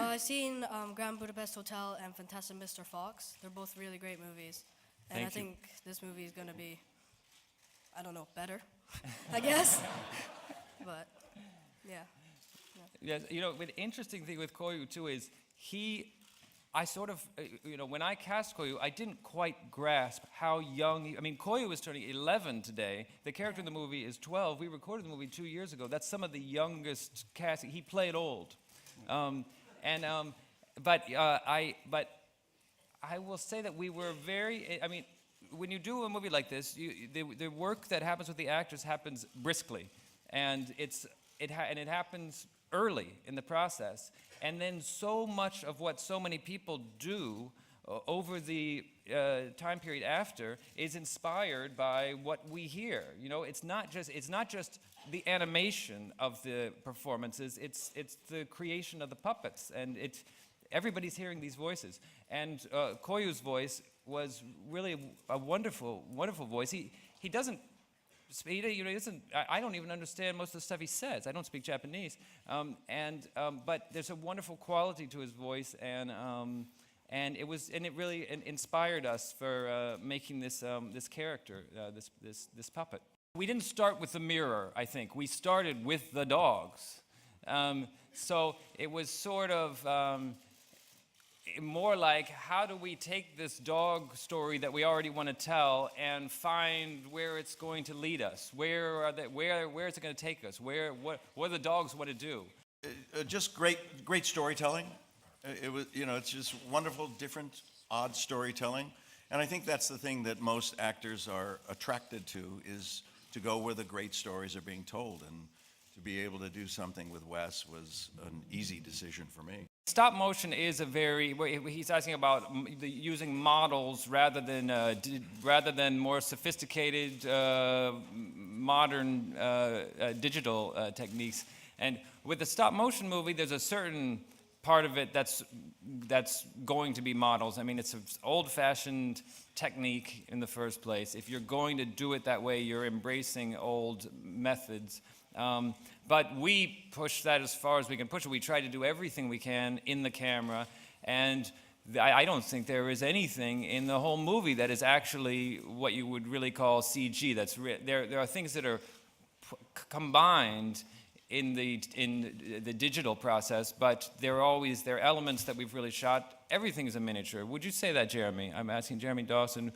I've seen Grand Budapest Hotel and Fantastic Mr. Fox. They're both really great movies. And I think this movie is going to be, I don't know, better, I guess. But, yeah. Yes, you know, the interesting thing with Koyu, too, is I sort of, when I cast Koyu, I didn't quite grasp how young Koyu is turning 11 today. The character in the movie is 12. We recorded the movie 2 years ago. That's some of the youngest casting. He played old. But I will say that we were very, when you do a movie like this, the work that happens with the actors happens briskly. And it happens early in the process. And then so much of what so many people do over the time period after is inspired by what we hear. You know, it's not just the animation of the performances, it's the creation of the puppets, and everybody's hearing these voices. And Koyu's voice was really a wonderful, wonderful voice. He doesn't. I don't even understand most of the stuff he says. I don't speak Japanese, but there's a wonderful quality to his voice, and it really inspired us for making this character, this puppet. We didn't start with the mirror. I think we started with the dogs, so it was sort of. More like, how do we take this dog story that we already want to tell and find where it's going to lead us? Where is it going to take us? What do the dogs want to do? Just great storytelling. It's just wonderful, different, odd storytelling. And I think that's the thing that most actors are attracted to, is to go where the great stories are being told. And to be able to do something with Wes was an easy decision for me. Stop motion is he's asking about using models rather than more sophisticated modern digital techniques. And with the stop motion movie, there's a certain part of it that's going to be models. I mean, it's an old-fashioned technique in the first place. If you're going to do it that way, you're embracing old methods. But we push that as far as we can push it. We try to do everything we can in the camera, and I don't think there is anything in the whole movie that is actually what you would really call CG. There are things that are combined in the digital process, but there are elements that we've really shot. Everything is a miniature. Would you say that, Jeremy? I'm asking Jeremy Dawson.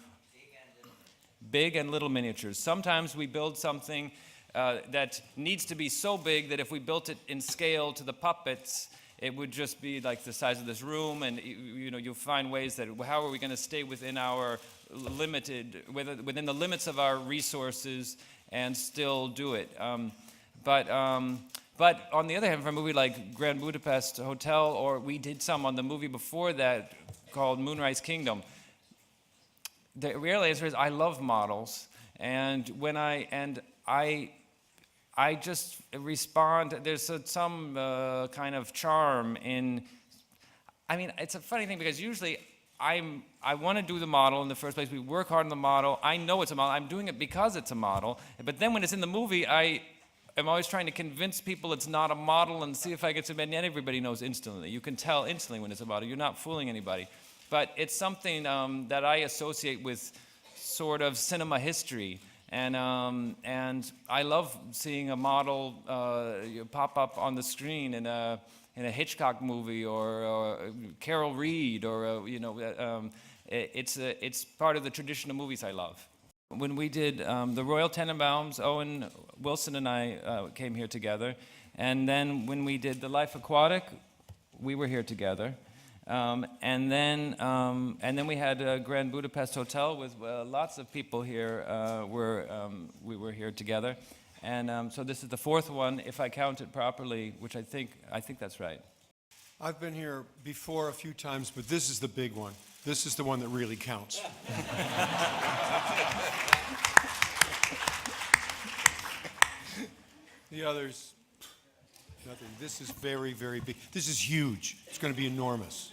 Big and little miniatures. Sometimes we build something that needs to be so big that if we built it in scale to the puppets, it would just be like the size of this room, and you'll find ways that how are we going to stay within our within the limits of our resources and still do it. But on the other hand, for a movie like Grand Budapest Hotel, or we did some on the movie before that called Moonrise Kingdom, the real answer is I love models, and I just respond. There's some kind of charm in. It's a funny thing because usually I want to do the model in the first place. We work hard on the model. I know it's a model. I'm doing it because it's a model. But then when it's in the movie, I am always trying to convince people it's not a model and see if I get to. And everybody knows instantly. You can tell instantly when it's a model. You're not fooling anybody. But it's something that I associate with sort of cinema history. And I love seeing a model pop up on the screen in a Hitchcock movie or Carol Reed it's part of the tradition of movies I love. When we did the Royal Tenenbaums, Owen Wilson and I came here together, and then when we did The Life Aquatic, we were here together. And then we had Grand Budapest Hotel with lots of people here. We were here together, and so this is the fourth one, if I count it properly, which I think that's right. I've been here before a few times, but this is the big one. This is the one that really counts. The others, nothing. This is very, very big. This is huge. It's going to be enormous.